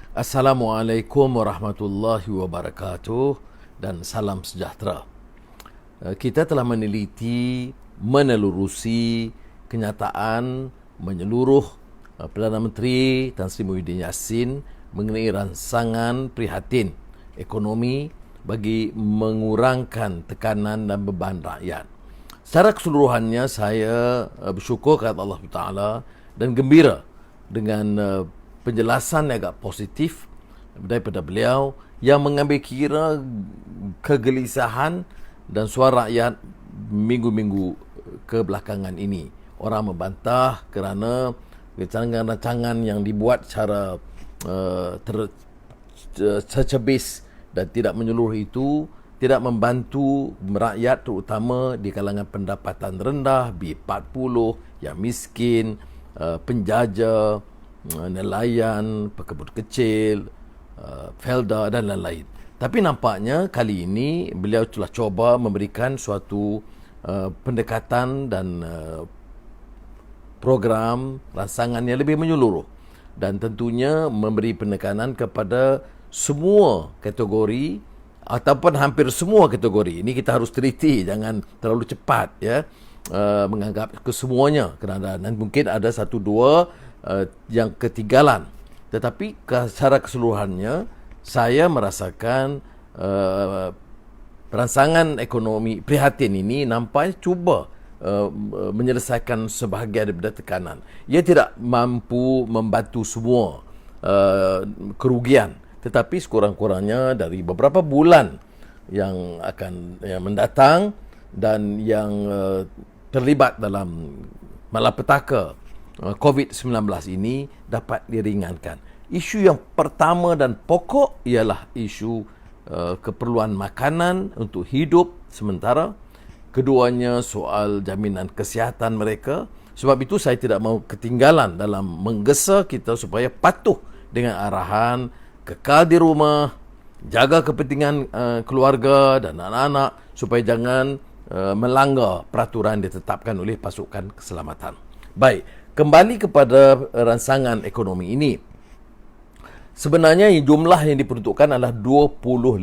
Assalamualaikum warahmatullahi wabarakatuh dan salam sejahtera. Kita telah meneliti, menelurusi kenyataan menyeluruh Perdana Menteri Tan Sri Muhyiddin Yassin mengenai rancangan prihatin ekonomi bagi mengurangkan tekanan dan beban rakyat. Secara keseluruhannya saya bersyukur kepada Allah Taala dan gembira dengan penjelasan yang agak positif daripada beliau yang mengambil kira kegelisahan dan suara rakyat minggu-minggu kebelakangan ini. Orang membantah kerana rancangan-rancangan yang dibuat secara tercebis dan tidak menyeluruh itu tidak membantu rakyat, terutama di kalangan pendapatan rendah, B40, yang miskin, penjajah, nelayan, pekebun kecil, felda dan lain-lain. Tapi nampaknya kali ini beliau telah cuba memberikan suatu pendekatan dan program rancangan yang lebih menyeluruh dan tentunya memberi penekanan kepada semua kategori ataupun hampir semua kategori. Ini kita harus teliti, jangan terlalu cepat ya menganggap kesemuanya kerana mungkin ada satu dua yang ketinggalan. Tetapi secara keseluruhannya saya merasakan rancangan ekonomi prihatin ini nampaknya cuba menyelesaikan sebahagian daripada tekanan. Ia tidak mampu membantu semua kerugian, tetapi sekurang-kurangnya dari beberapa bulan yang akan mendatang dan yang terlibat dalam malapetaka COVID-19 ini dapat diringankan. Isu yang pertama dan pokok ialah isu keperluan makanan untuk hidup sementara. Keduanya soal jaminan kesihatan mereka. Sebab itu saya tidak mahu ketinggalan dalam menggesa kita supaya patuh dengan arahan kekal di rumah, jaga kepentingan keluarga dan anak-anak supaya jangan melanggar peraturan ditetapkan oleh pasukan keselamatan. Baik, kembali kepada rancangan ekonomi ini. Sebenarnya jumlah yang diperuntukkan adalah 25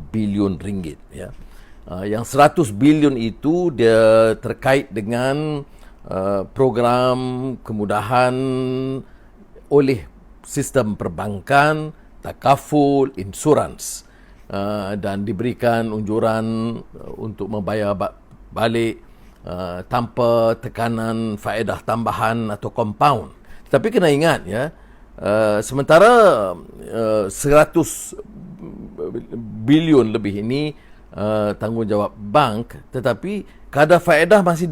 bilion ringgit. Ya. Yang 100 bilion itu dia terkait dengan program kemudahan oleh sistem perbankan, takaful, insurans dan diberikan unjuran untuk membayar balik tanpa tekanan faedah tambahan atau compound. Tapi kena ingat ya, sementara 100 bilion lebih ini tanggungjawab bank, tetapi kadar faedah masih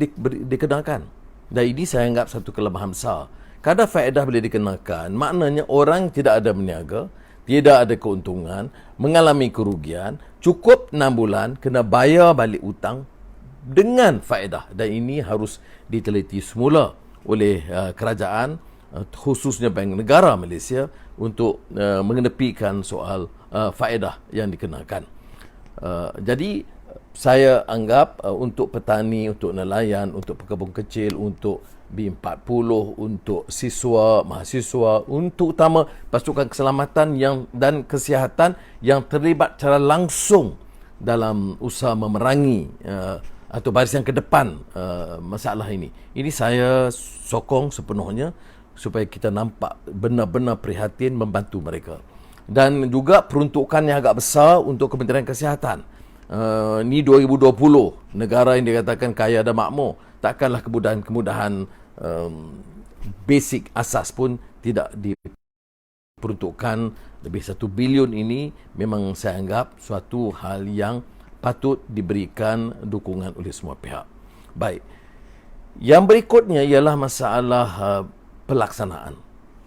dikenakan. Dan ini saya anggap satu kelemahan besar. Kadar faedah boleh dikenakan, maknanya orang tidak ada berniaga, tidak ada keuntungan, mengalami kerugian, cukup 6 bulan kena bayar balik hutang dengan faedah. Dan ini harus diteliti semula oleh kerajaan, khususnya Bank Negara Malaysia, untuk mengenepikan soal faedah yang dikenakan. Jadi saya anggap untuk petani, untuk nelayan, untuk pekebun kecil, untuk B40, untuk siswa, mahasiswa, untuk utama pasukan keselamatan dan kesihatan yang terlibat secara langsung dalam usaha memerangi atau barisan ke depan masalah ini. Ini saya sokong sepenuhnya supaya kita nampak benar-benar prihatin membantu mereka. Dan juga peruntukan yang agak besar untuk Kementerian Kesihatan. Ni 2020, negara yang dikatakan kaya dan makmur, takkanlah kemudahan-kemudahan basic asas pun tidak diperuntukkan. Lebih 1 bilion ini memang saya anggap suatu hal yang patut diberikan dukungan oleh semua pihak. Baik, yang berikutnya ialah masalah pelaksanaan.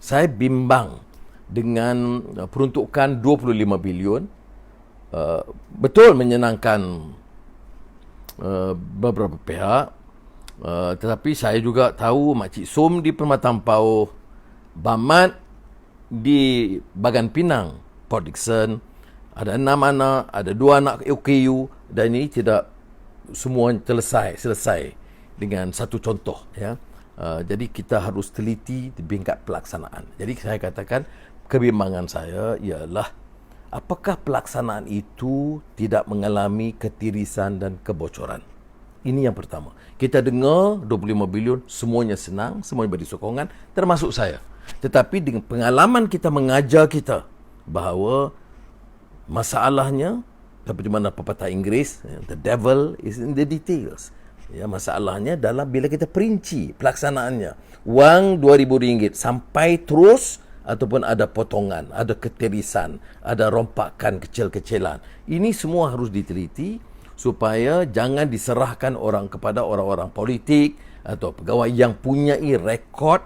Saya bimbang dengan peruntukan 25 bilion. Betul menyenangkan beberapa pihak, tetapi saya juga tahu Makcik Som di Permatang Pauh, Bamat di Bagan Pinang, Port Dickson, ada 6 anak, ada 2 anak OKU, dan ini tidak semua selesai dengan satu contoh ya. Jadi kita harus teliti di tingkat pelaksanaan. Jadi saya katakan kebimbangan saya ialah apakah pelaksanaan itu tidak mengalami ketirisan dan kebocoran. Ini yang pertama. Kita dengar 25 bilion, semuanya senang, semuanya beri sokongan, termasuk saya. Tetapi dengan pengalaman kita mengajar kita bahawa masalahnya, seperti mana pepatah Inggeris, the devil is in the details. Ya, masalahnya dalam bila kita perinci pelaksanaannya. Wang RM2,000 sampai terus ataupun ada potongan, ada ketirisan, ada rompakan kecil-kecilan. Ini semua harus diteliti supaya jangan diserahkan kepada orang-orang politik atau pegawai yang punyai rekod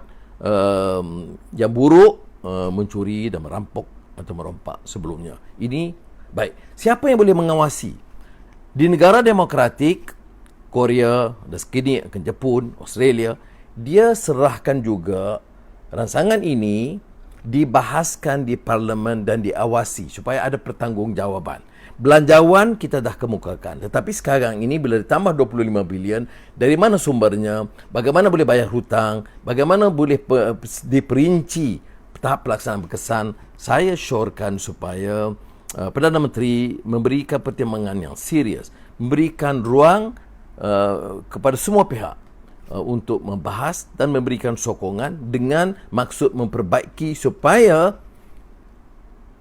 yang buruk, mencuri dan merampok atau merompak sebelumnya. Ini baik. Siapa yang boleh mengawasi? Di negara demokratik, Korea, dan sekini akan Jepun, Australia, dia serahkan juga rancangan ini dibahaskan di parlimen dan diawasi supaya ada pertanggungjawaban. Belanjawan kita dah kemukakan. Tetapi sekarang ini bila ditambah 25 bilion, dari mana sumbernya, bagaimana boleh bayar hutang, bagaimana boleh diperinci tahap pelaksanaan berkesan, saya syorkan supaya Perdana Menteri memberikan pertimbangan yang serius, memberikan ruang kepada semua pihak untuk membahas dan memberikan sokongan dengan maksud memperbaiki supaya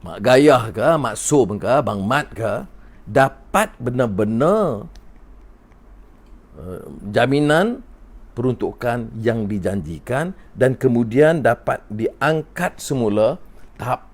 Mak Gayah ke, Mak Som ke, Bang Mat ke dapat benar-benar jaminan peruntukan yang dijanjikan dan kemudian dapat diangkat semula tahap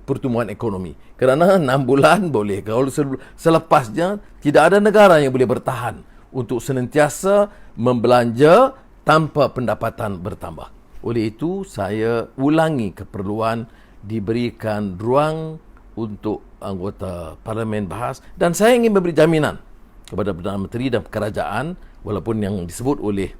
pertumbuhan ekonomi. Kerana 6 bulan boleh. Kalau selepasnya tidak ada negara yang boleh bertahan untuk senantiasa membelanja tanpa pendapatan bertambah. Oleh itu, saya ulangi keperluan diberikan ruang untuk anggota parlimen bahas dan saya ingin memberi jaminan kepada Perdana Menteri dan kerajaan walaupun yang disebut oleh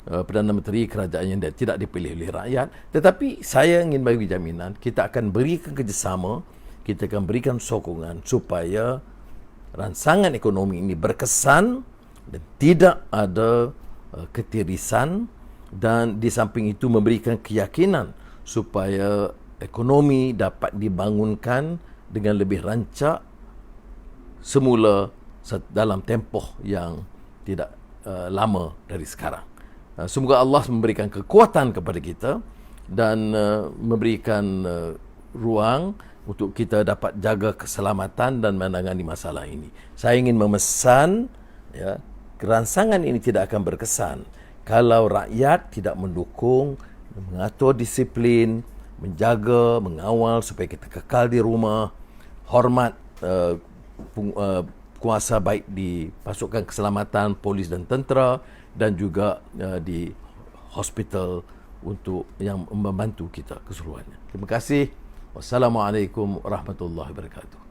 Perdana Menteri kerajaan yang tidak dipilih oleh rakyat, tetapi saya ingin bagi jaminan kita akan berikan kerjasama, kita akan berikan sokongan supaya rancangan ekonomi ini berkesan dan tidak ada ketirisan dan di samping itu memberikan keyakinan supaya ekonomi dapat dibangunkan dengan lebih rancak semula dalam tempoh yang tidak lama dari sekarang. Semoga Allah memberikan kekuatan kepada kita dan memberikan ruang untuk kita dapat jaga keselamatan dan menangani masalah ini. Saya ingin memesan, ya, rancangan ini tidak akan berkesan kalau rakyat tidak mendukung, mengatur disiplin, menjaga, mengawal supaya kita kekal di rumah, hormat kuasa baik di pasukan keselamatan, polis dan tentera dan juga di hospital untuk yang membantu kita keseluruhannya. Terima kasih. Wassalamualaikum warahmatullahi wabarakatuh.